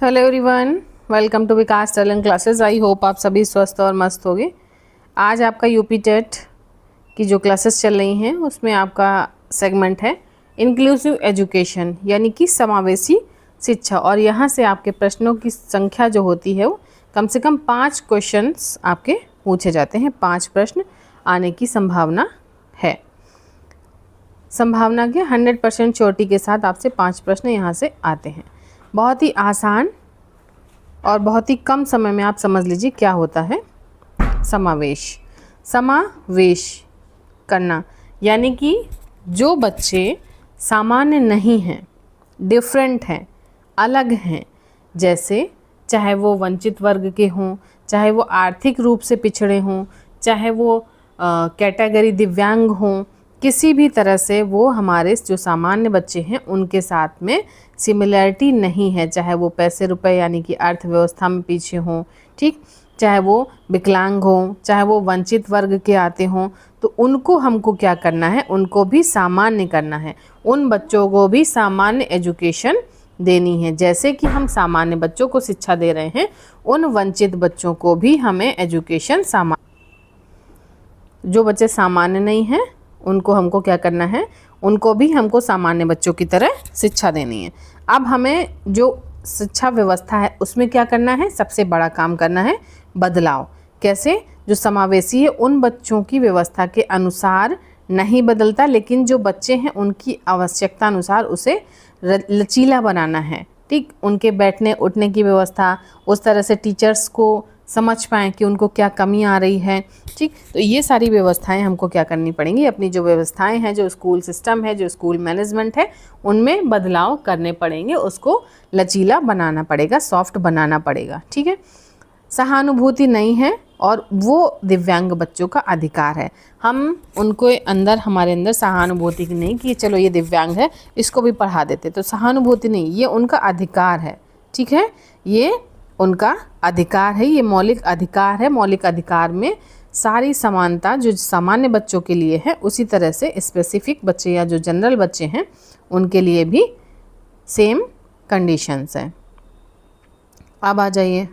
Hello everyone, welcome to Vikas talent classes. I hope आप सभी स्वस्थ और मस्त होंगे। आज आपका यूपी टेट की जो क्लासेस चल रही हैं उसमें आपका सेगमेंट है इंक्लूसिव एजुकेशन, यानी कि समावेशी शिक्षा। और यहाँ से आपके प्रश्नों की संख्या जो होती है वो कम से कम 5 क्वेश्चंस आपके पूछे जाते हैं। 5 प्रश्न आने की संभावना है। संभावना के 100% श्योरिटी के साथ आपसे 5 प्रश्न यहाँ से आते हैं। बहुत ही आसान और बहुत ही कम समय में आप समझ लीजिए क्या होता है समावेश करना, यानी कि जो बच्चे सामान्य नहीं हैं, डिफरेंट हैं, अलग हैं, जैसे चाहे वो वंचित वर्ग के हों, चाहे वो आर्थिक रूप से पिछड़े हों, चाहे वो कैटेगरी दिव्यांग हों, किसी भी तरह से वो हमारे जो सामान्य बच्चे हैं उनके साथ में सिमिलैरिटी नहीं है। चाहे वो पैसे रुपए यानी कि अर्थव्यवस्था में पीछे हों, ठीक, चाहे वो विकलांग हों, चाहे वो वंचित वर्ग के आते हों, तो उनको हमको क्या करना है, उनको भी सामान्य करना है। उन बच्चों को भी सामान्य एजुकेशन देनी है। जैसे कि हम सामान्य बच्चों को शिक्षा दे रहे हैं, उन वंचित बच्चों को भी हमें एजुकेशन जो बच्चे सामान्य नहीं हैं उनको हमको क्या करना है, उनको भी हमको सामान्य बच्चों की तरह शिक्षा देनी है। अब हमें जो शिक्षा व्यवस्था है उसमें क्या करना है, सबसे बड़ा काम करना है बदलाव। कैसे? जो समावेशी है उन बच्चों की व्यवस्था के अनुसार नहीं बदलता, लेकिन जो बच्चे हैं उनकी आवश्यकता अनुसार उसे लचीला बनाना है। ठीक, उनके बैठने उठने की व्यवस्था उस तरह से टीचर्स को समझ पाएँ कि उनको क्या कमी आ रही है। ठीक, तो ये सारी व्यवस्थाएं हमको क्या करनी पड़ेंगी, अपनी जो व्यवस्थाएं हैं, जो स्कूल सिस्टम है, जो स्कूल मैनेजमेंट है, उनमें बदलाव करने पड़ेंगे। उसको लचीला बनाना पड़ेगा, सॉफ्ट बनाना पड़ेगा। ठीक है, सहानुभूति नहीं है और वो दिव्यांग बच्चों का अधिकार है। हम उनको हमारे अंदर सहानुभूति की नहीं कि चलो ये दिव्यांग है इसको भी पढ़ा देते, तो सहानुभूति नहीं, ये उनका अधिकार है। ठीक है, ये उनका अधिकार है, ये मौलिक अधिकार है। मौलिक अधिकार में सारी समानता जो सामान्य बच्चों के लिए है उसी तरह से स्पेसिफिक बच्चे या जो जनरल बच्चे हैं उनके लिए भी सेम कंडीशंस हैं। अब आ जाइए,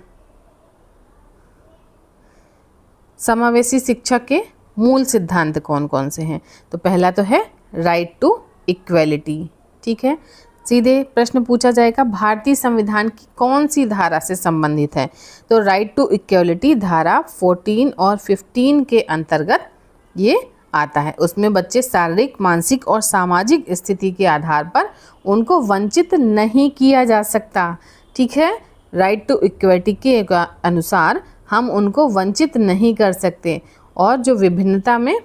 समावेशी शिक्षा के मूल सिद्धांत कौन कौन से हैं। तो पहला तो है राइट टू इक्वेलिटी। ठीक है, सीधे प्रश्न पूछा जाएगा भारतीय संविधान की कौन सी धारा से संबंधित है। तो राइट टू इक्वलिटी धारा 14 और 15 के अंतर्गत ये आता है। उसमें बच्चे शारीरिक, मानसिक और सामाजिक स्थिति के आधार पर उनको वंचित नहीं किया जा सकता। ठीक है, राइट टू इक्वलिटी के अनुसार हम उनको वंचित नहीं कर सकते। और जो विभिन्नता में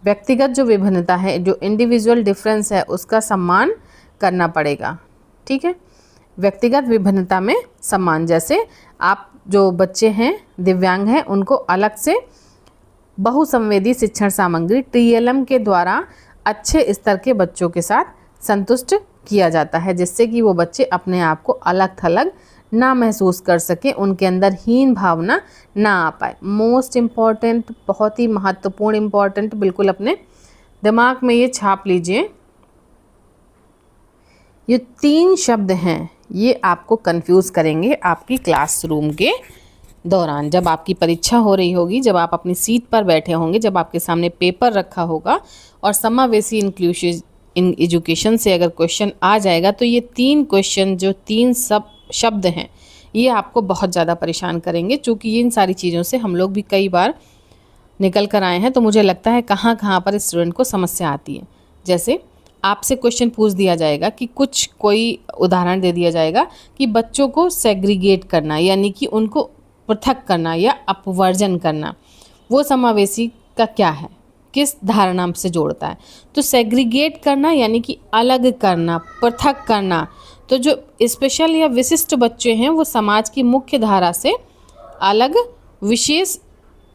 व्यक्तिगत जो विभिन्नता है, जो इंडिविजुअल डिफरेंस है, उसका सम्मान करना पड़ेगा। ठीक है, व्यक्तिगत विभिन्नता में सम्मान। जैसे आप जो बच्चे हैं दिव्यांग हैं उनको अलग से बहुसंवेदी शिक्षण सामग्री TLM के द्वारा अच्छे स्तर के बच्चों के साथ संतुष्ट किया जाता है, जिससे कि वो बच्चे अपने आप को अलग थलग ना महसूस कर सके, उनके अंदर हीन भावना ना आ पाए। मोस्ट इम्पॉर्टेंट, बहुत ही महत्वपूर्ण इम्पॉर्टेंट, बिल्कुल अपने दिमाग में ये छाप लीजिए। ये 3 शब्द हैं, ये आपको कंफ्यूज करेंगे आपकी क्लासरूम के दौरान। जब आपकी परीक्षा हो रही होगी, जब आप अपनी सीट पर बैठे होंगे, जब आपके सामने पेपर रखा होगा और समावेशी इंक्लूसिव इन एजुकेशन से अगर क्वेश्चन आ जाएगा, तो ये 3 क्वेश्चन जो 3 शब्द हैं ये आपको बहुत ज़्यादा परेशान करेंगे। चूँकि इन सारी चीज़ों से हम लोग भी कई बार निकल कर आए हैं, तो मुझे लगता है कहाँ कहाँ पर स्टूडेंट को समस्या आती है। जैसे आपसे क्वेश्चन पूछ दिया जाएगा कि कोई उदाहरण दे दिया जाएगा कि बच्चों को सेग्रीगेट करना, यानी कि उनको पृथक करना या अपवर्जन करना, वो समावेशी का क्या है, किस धारणा से जोड़ता है। तो सेग्रीगेट करना यानी कि अलग करना, पृथक करना। तो जो स्पेशल या विशिष्ट बच्चे हैं वो समाज की मुख्य धारा से अलग विशेष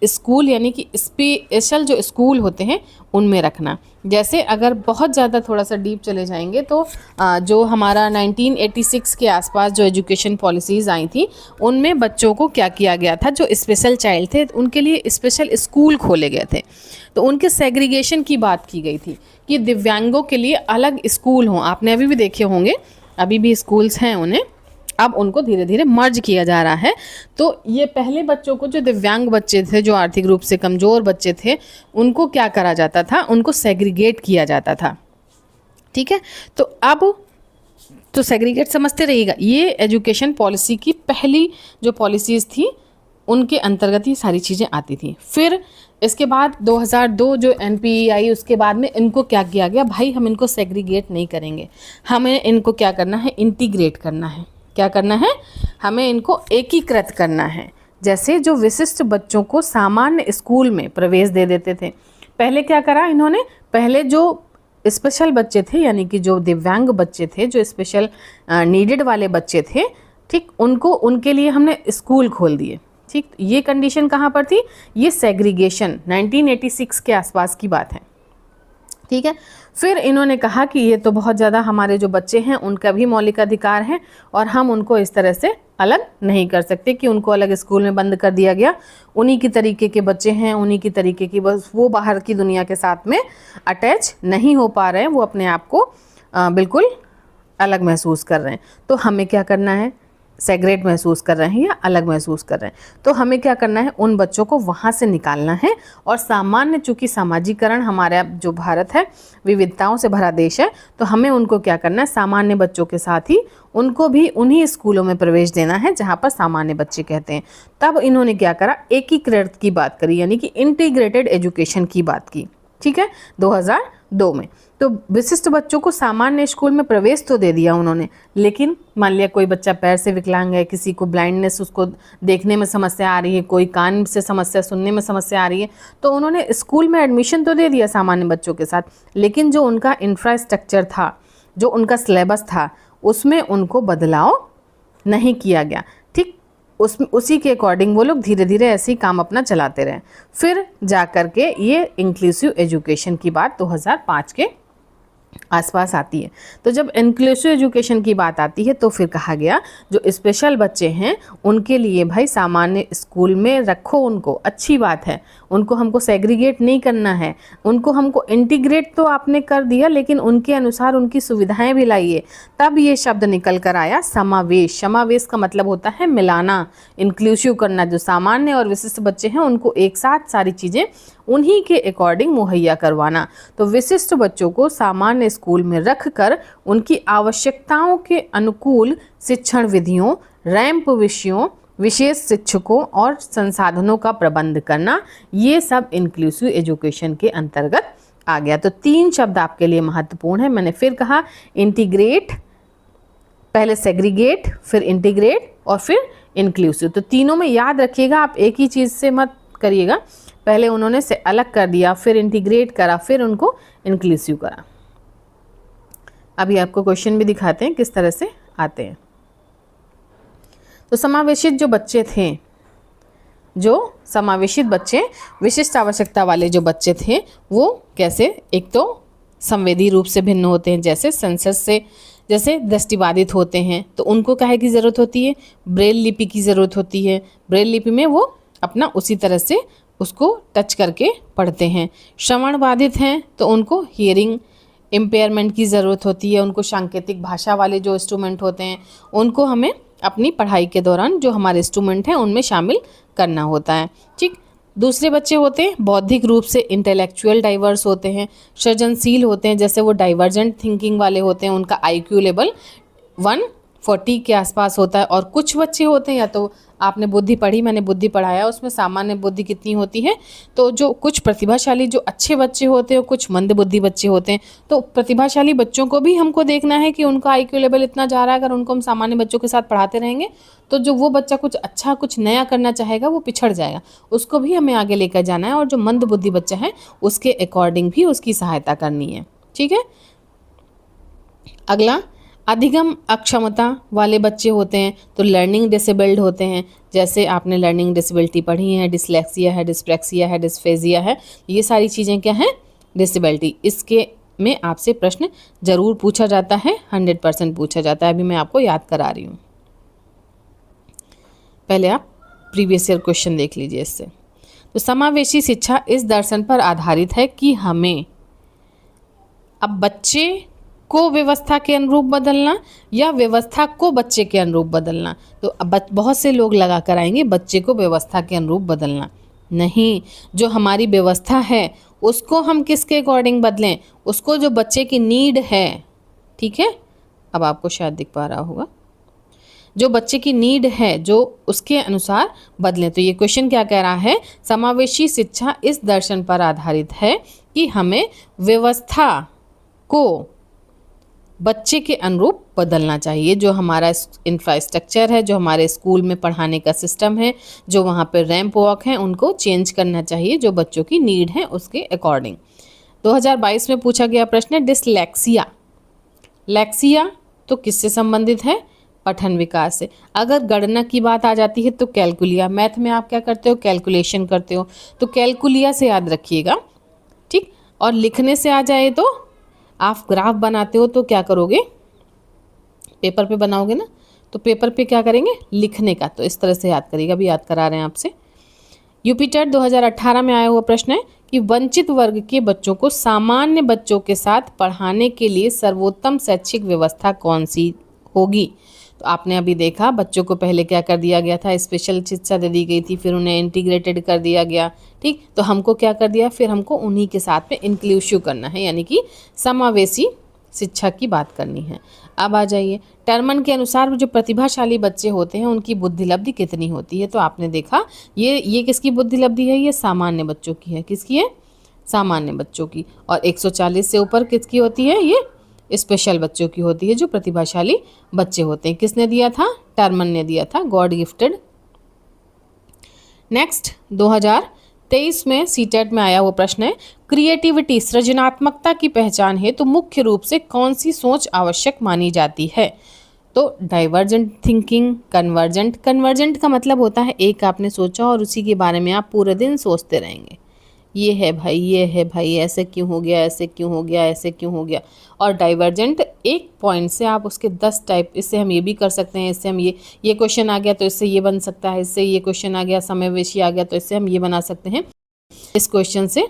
स्कूल यानी कि स्पेशल जो स्कूल होते हैं उनमें रखना। जैसे अगर बहुत ज़्यादा थोड़ा सा डीप चले जाएंगे तो जो हमारा 1986 के आसपास जो एजुकेशन पॉलिसीज़ आई थी उनमें बच्चों को क्या किया गया था, जो स्पेशल चाइल्ड थे उनके लिए स्पेशल स्कूल खोले गए थे। तो उनके सेग्रीगेशन की बात की गई थी कि दिव्यांगों के लिए अलग स्कूल हों। आपने अभी भी देखे होंगे, अभी भी स्कूल्स हैं उन्हें अब उनको धीरे धीरे मर्ज किया जा रहा है। तो ये पहले बच्चों को, जो दिव्यांग बच्चे थे, जो आर्थिक रूप से कमज़ोर बच्चे थे, उनको क्या करा जाता था, उनको सेग्रीगेट किया जाता था। ठीक है, तो अब तो सेग्रीगेट समझते रहिएगा, ये एजुकेशन पॉलिसी की पहली जो पॉलिसीज़ थी उनके अंतर्गत ये सारी चीज़ें आती थी। फिर इसके बाद 2002 जो NPE आई, उसके बाद में इनको क्या किया गया, भाई हम इनको सेग्रीगेट नहीं करेंगे, हमें इनको क्या करना है, इंटीग्रेट करना है। क्या करना है, हमें इनको एकीकृत करना है। जैसे जो विशिष्ट बच्चों को सामान्य स्कूल में प्रवेश दे देते थे, पहले क्या करा इन्होंने, पहले जो स्पेशल बच्चे थे, यानी कि जो दिव्यांग बच्चे थे, जो स्पेशल नीडेड वाले बच्चे थे, ठीक, उनको, उनके लिए हमने स्कूल खोल दिए। ठीक, ये कंडीशन कहाँ पर थी, ये सेग्रीगेशन 1986 के आसपास की बात है। ठीक है, फिर इन्होंने कहा कि ये तो बहुत ज़्यादा हमारे जो बच्चे हैं उनका भी मौलिक अधिकार है और हम उनको इस तरह से अलग नहीं कर सकते कि उनको अलग स्कूल में बंद कर दिया गया। उन्हीं की तरीके के बच्चे हैं, उन्हीं की तरीके की, बस वो बाहर की दुनिया के साथ में अटैच नहीं हो पा रहे हैं, वो अपने आप को बिल्कुल अलग महसूस कर रहे हैं। तो हमें क्या करना है, सेग्रेट महसूस कर रहे हैं या अलग महसूस कर रहे हैं, तो हमें क्या करना है, उन बच्चों को वहाँ से निकालना है। और सामान्य, चूँकि सामाजिकरण, हमारा जो भारत है विविधताओं से भरा देश है, तो हमें उनको क्या करना है, सामान्य बच्चों के साथ ही उनको भी उन्हीं स्कूलों में प्रवेश देना है जहाँ पर सामान्य बच्चे कहते हैं। तब इन्होंने क्या करा, एकीकृत की बात करी, यानी कि इंटीग्रेटेड एजुकेशन की बात की। ठीक है, 2002 में। तो विशिष्ट बच्चों को सामान्य स्कूल में प्रवेश तो दे दिया उन्होंने, लेकिन मान लिया कोई बच्चा पैर से विकलांग है, किसी को ब्लाइंडनेस, उसको देखने में समस्या आ रही है, कोई कान से समस्या, सुनने में समस्या आ रही है, तो उन्होंने स्कूल में एडमिशन तो दे दिया सामान्य बच्चों के साथ, लेकिन जो उनका इंफ्रास्ट्रक्चर था, जो उनका सिलेबस था, उसमें उनको बदलाव नहीं किया गया। ठीक, उसी के अकॉर्डिंग वो लोग धीरे धीरे ऐसे ही काम अपना चलाते रहे। फिर जा कर के ये इंक्लूसिव एजुकेशन की बात 2005 के आसपास आती है। तो जब इंक्लूसिव एजुकेशन की बात आती है तो फिर कहा गया जो स्पेशल बच्चे हैं उनके लिए भाई सामान्य स्कूल में रखो, उनको अच्छी बात है, उनको हमको सेग्रीगेट नहीं करना है, उनको हमको इंटीग्रेट तो आपने कर दिया, लेकिन उनके अनुसार उनकी सुविधाएं भी लाइए। तब ये शब्द निकल कर आया समावेश। समावेश का मतलब होता है मिलाना, इंक्लूसिव करना। जो सामान्य और विशिष्ट बच्चे हैं उनको एक साथ सारी चीज़ें उन्हीं के अकॉर्डिंग मुहैया करवाना। तो विशिष्ट बच्चों को सामान्य स्कूल में रखकर उनकी आवश्यकताओं के अनुकूल शिक्षण विधियों, रैंप विषयों, विशेष शिक्षकों और संसाधनों का प्रबंध करना, ये सब इंक्लूसिव एजुकेशन के अंतर्गत आ गया। तो 3 शब्द आपके लिए महत्वपूर्ण है। मैंने फिर कहा, इंटीग्रेट, पहले सेग्रीगेट, फिर इंटीग्रेट और फिर इंक्लूसिव। तो तीनों में याद रखिएगा, आप एक ही चीज़ से मत करिएगा। पहले उन्होंने से अलग कर दिया, फिर इंटीग्रेट करा, फिर उनको इंक्लूसिव करा। अभी आपको क्वेश्चन भी दिखाते हैं किस तरह से आते हैं। तो समावेशित जो बच्चे थे, जो समावेशित बच्चे, विशिष्ट आवश्यकता वाले जो बच्चे थे, वो कैसे, एक तो संवेदी रूप से भिन्न होते हैं, जैसे सेंसस से, जैसे दृष्टिबाधित होते हैं तो उनको काहे की ज़रूरत होती है, ब्रेल लिपि की ज़रूरत होती है। ब्रेल लिपि में वो अपना उसी तरह से उसको टच करके पढ़ते हैं। श्रवण बाधित हैं तो उनको हियरिंग इम्पेयरमेंट की ज़रूरत होती है। उनको सांकेतिक भाषा वाले जो इंस्ट्रूमेंट होते हैं उनको हमें अपनी पढ़ाई के दौरान जो हमारे इंस्ट्रूमेंट हैं उनमें शामिल करना होता है। ठीक, दूसरे बच्चे होते हैं बौद्धिक रूप से इंटेलेक्चुअल डाइवर्स होते हैं, सृजनशील होते हैं, जैसे वो डाइवर्जेंट थिंकिंग वाले होते हैं, उनका IQ लेवल 140 के आसपास होता है। और कुछ बच्चे होते हैं, या तो आपने बुद्धि पढ़ी, मैंने बुद्धि पढ़ाया, उसमें सामान्य बुद्धि कितनी होती है, तो जो कुछ प्रतिभाशाली जो अच्छे बच्चे होते हैं, कुछ मंद बुद्धि बच्चे होते हैं। तो प्रतिभाशाली बच्चों को भी हमको देखना है कि उनका IQ लेवल इतना जा रहा है। अगर उनको हम सामान्य बच्चों के साथ पढ़ाते रहेंगे तो जो वो बच्चा कुछ अच्छा, कुछ नया करना चाहेगा वो पिछड़ जाएगा, उसको भी हमें आगे लेकर जाना है। और जो मंद बुद्धि बच्चा है उसके अकॉर्डिंग भी उसकी सहायता करनी है। ठीक है, अगला अधिगम अक्षमता वाले बच्चे होते हैं तो लर्निंग डिसेबल्ड होते हैं। जैसे आपने लर्निंग डिसेबिलिटी पढ़ी है, डिसलेक्सिया है, डिस्प्रैक्सिया है, डिस्फेजिया है, ये सारी चीज़ें क्या हैं, डिसेबिलिटी। इसके में आपसे प्रश्न जरूर पूछा जाता है, 100% पूछा जाता है। अभी मैं आपको याद करा रही हूँ, पहले आप प्रीवियस ईयर क्वेश्चन देख लीजिए इससे। तो समावेशी शिक्षा इस दर्शन पर आधारित है कि हमें, अब बच्चे को व्यवस्था के अनुरूप बदलना या व्यवस्था को बच्चे के अनुरूप बदलना। तो अब बहुत से लोग लगा कर आएंगे बच्चे को व्यवस्था के अनुरूप बदलना। नहीं, जो हमारी व्यवस्था है उसको हम किसके अकॉर्डिंग बदलें, उसको जो बच्चे की नीड है। ठीक है, अब आपको शायद दिख पा रहा होगा, जो बच्चे की नीड है जो उसके अनुसार बदलें। तो ये क्वेश्चन क्या कह रहा है, समावेशी शिक्षा इस दर्शन पर आधारित है कि हमें व्यवस्था को बच्चे के अनुरूप बदलना चाहिए। जो हमारा इंफ्रास्ट्रक्चर है, जो हमारे स्कूल में पढ़ाने का सिस्टम है, जो वहाँ पर रैंप वॉक है, उनको चेंज करना चाहिए जो बच्चों की नीड है उसके अकॉर्डिंग। 2022 में पूछा गया प्रश्न है डिसलेक्सिया। लेक्सिया तो किससे संबंधित है, पठन विकास से। अगर गणना की बात आ जाती है तो कैलकुलिया, मैथ में आप क्या करते हो, कैलकुलेशन करते हो, तो कैलकुलिया से याद रखिएगा। ठीक, और लिखने से आ जाए तो आप ग्राफ बनाते हो तो क्या करोगे, पेपर पे बनाओगे ना, तो पेपर पे क्या करेंगे, लिखने का। तो इस तरह से याद करिएगा, अभी याद करा रहे हैं आपसे। यूपीटेट 2018 में आया हुआ प्रश्न है कि वंचित वर्ग के बच्चों को सामान्य बच्चों के साथ पढ़ाने के लिए सर्वोत्तम शैक्षिक व्यवस्था कौन सी होगी। तो आपने अभी देखा बच्चों को पहले क्या कर दिया गया था, स्पेशल शिक्षा दे दी गई थी, फिर उन्हें इंटीग्रेटेड कर दिया गया। ठीक, तो हमको क्या कर दिया, फिर हमको उन्हीं के साथ में इंक्लूसिव करना है, यानी कि समावेशी शिक्षा की बात करनी है। अब आ जाइए, टर्मन के अनुसार जो प्रतिभाशाली बच्चे होते हैं उनकी बुद्धि लब्धि कितनी होती है। तो आपने देखा ये किसकी बुद्धि लब्धि है, ये सामान्य बच्चों की है। किसकी है, सामान्य बच्चों की। और 140 से ऊपर किसकी होती है, ये स्पेशल बच्चों की होती है, जो प्रतिभाशाली बच्चे होते हैं। किसने दिया था, टर्मन ने दिया था, गॉड गिफ्टेड। नेक्स्ट 2023 में सीटेट में आया हुआ प्रश्न है क्रिएटिविटी सृजनात्मकता की पहचान है तो मुख्य रूप से कौन सी सोच आवश्यक मानी जाती है। तो डाइवर्जेंट थिंकिंग, कन्वर्जेंट। कन्वर्जेंट का मतलब होता है एक आपने सोचा और उसी के बारे में आप पूरे दिन सोचते रहेंगे, ये है भाई, ये है भाई, ऐसे क्यों हो गया, ऐसे क्यों हो गया, ऐसे क्यों हो गया। और डाइवर्जेंट एक पॉइंट से आप उसके 10 टाइप, इससे हम ये भी कर सकते हैं, इससे हम ये क्वेश्चन आ गया तो इससे ये बन सकता है, इससे ये क्वेश्चन आ गया, समावेशी आ गया तो इससे हम ये बना सकते हैं। इस क्वेश्चन से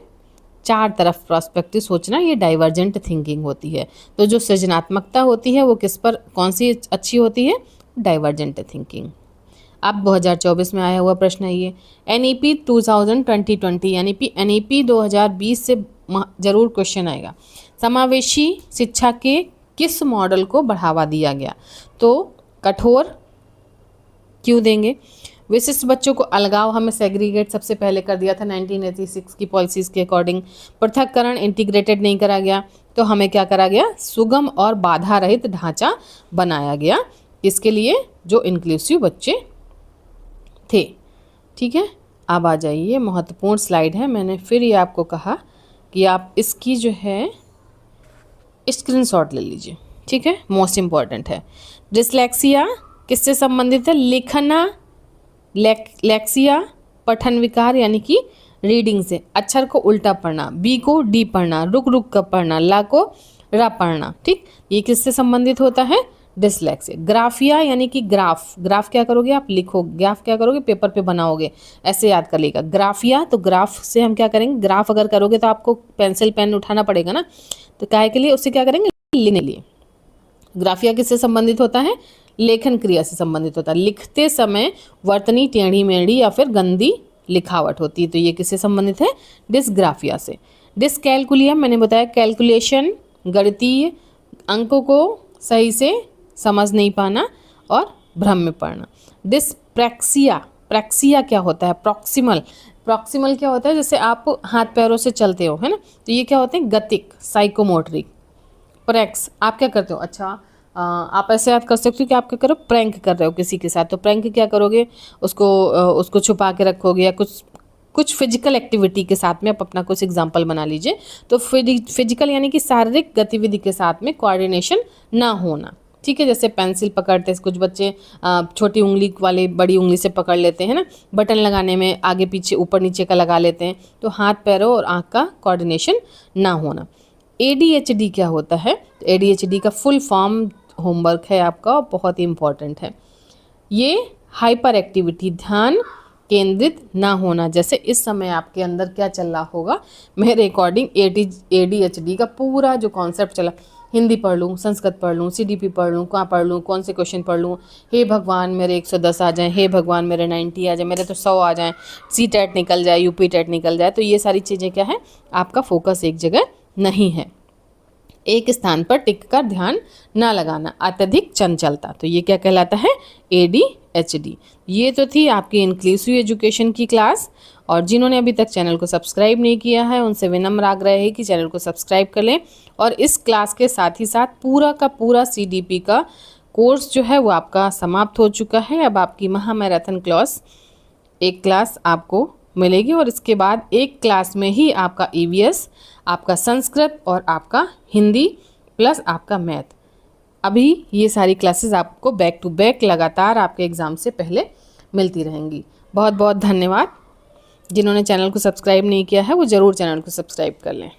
4 तरफ प्रोस्पेक्टिव सोचना, ये डाइवर्जेंट थिंकिंग होती है। तो जो सृजनात्मकता होती है वो किस पर, कौन सी अच्छी होती है, डाइवर्जेंट थिंकिंग। अब 2024 में आया हुआ प्रश्न है ये NEP 2020 यानी कि NEP 2020 से जरूर क्वेश्चन आएगा। समावेशी शिक्षा के किस मॉडल को बढ़ावा दिया गया। तो कठोर क्यों देंगे, विशिष्ट बच्चों को अलगाव, हमें सेग्रीगेट सबसे पहले कर दिया था 1986 की पॉलिसीज़ के अकॉर्डिंग। पृथक्करण इंटीग्रेटेड नहीं करा गया, तो हमें क्या करा गया, सुगम और बाधा रहित ढांचा बनाया गया, इसके लिए जो इंक्लूसिव बच्चे थे। ठीक है, अब आ जाइए, महत्वपूर्ण स्लाइड है, मैंने फिर ये आपको कहा कि आप इसकी जो है स्क्रीनशॉट ले लीजिए। ठीक है, मोस्ट इम्पॉर्टेंट है। डिसलेक्सिया किससे संबंधित है, लिखना, लेक्सिया पठन विकार यानी कि रीडिंग से, अक्षर को उल्टा पढ़ना, बी को डी पढ़ना, रुक रुक कर पढ़ना, ला को रा पढ़ना। ठीक, ये किससे संबंधित होता है, डिसलेक्सिया। ग्राफिया यानी कि ग्राफ क्या करोगे आप, लिखो, ग्राफ क्या करोगे, पेपर पे बनाओगे, ऐसे याद कर लेगा। ग्राफिया, तो ग्राफ से हम क्या करेंगे, ग्राफ अगर करोगे तो आपको पेंसिल पेन उठाना पड़ेगा ना, तो काहे के लिए, उससे क्या करेंगे, लिखने लिए। ग्राफिया किससे संबंधित होता है, लेखन क्रिया से संबंधित होता है। लिखते समय वर्तनी टेढ़ी मेढ़ी या फिर गंदी लिखावट होती है, तो ये किससे संबंधित है, डिसग्राफिया से। डिसकैलकुलिया मैंने बताया, कैलकुलेशन, गणितीय अंकों को सही से समझ नहीं पाना और भ्रम में पड़ना। डिसप्रैक्सिया, प्रैक्सिया क्या होता है, प्रॉक्सिमल क्या होता है, जैसे आप हाथ पैरों से चलते हो, है ना, तो ये क्या होते हैं, गतिक, साइकोमोटरिक। प्रैक्स, आप क्या करते हो, अच्छा आप ऐसे याद कर सकते हो कि आप क्या करो, प्रैंक कर रहे हो किसी के साथ, तो प्रैंक क्या करोगे, उसको छुपा के रखोगे, या कुछ फिजिकल एक्टिविटी के साथ में आप अपना कुछ एग्जाम्पल बना लीजिए। तो फिजिकल यानी कि शारीरिक गतिविधि के साथ में कोऑर्डिनेशन ना होना। ठीक है, जैसे पेंसिल पकड़ते हैं कुछ बच्चे, छोटी उंगली वाले बड़ी उंगली से पकड़ लेते हैं ना, बटन लगाने में आगे पीछे ऊपर नीचे का लगा लेते हैं, तो हाथ पैरों और आँख का कोऑर्डिनेशन ना होना। ADHD क्या होता है, ADHD का फुल फॉर्म होमवर्क है आपका, बहुत ही इम्पॉर्टेंट है। ये हाइपर एक्टिविटी, ध्यान केंद्रित ना होना, जैसे इस समय आपके अंदर क्या चल रहा होगा, मेरे अकॉर्डिंग ADHD का पूरा जो कॉन्सेप्ट चला, हिंदी पढ़ लूँ, संस्कृत पढ़ लूँ, CDP पढ़ लूँ, कहाँ पढ़ लूँ, कौन से क्वेश्चन पढ़ लूँ, हे भगवान मेरे 110 आ जाएं, हे भगवान मेरे 90 आ जाए, मेरे तो 100 आ जाएं, CTET निकल जाए, UP टेट निकल जाए। तो ये सारी चीज़ें क्या है, आपका फोकस एक जगह नहीं है, एक स्थान पर टिक कर ध्यान ना लगाना, अत्यधिक चंचलता। तो ये क्या कहलाता है, ADHD। ये तो थी आपकी इंक्लूसिव एजुकेशन की क्लास। और जिन्होंने अभी तक चैनल को सब्सक्राइब नहीं किया है उनसे विनम्र आग्रह है कि चैनल को सब्सक्राइब कर लें। और इस क्लास के साथ ही साथ पूरा का पूरा CDP का कोर्स जो है वो आपका समाप्त हो चुका है। अब आपकी महामैराथन क्लास एक क्लास आपको मिलेगी और इसके बाद एक क्लास में ही आपका EVS, आपका संस्कृत और आपका हिंदी प्लस आपका मैथ। अभी ये सारी क्लासेस आपको बैक टू बैक लगातार आपके एग्ज़ाम से पहले मिलती रहेंगी। बहुत बहुत धन्यवाद। जिन्होंने चैनल को सब्सक्राइब नहीं किया है वो ज़रूर चैनल को सब्सक्राइब कर लें।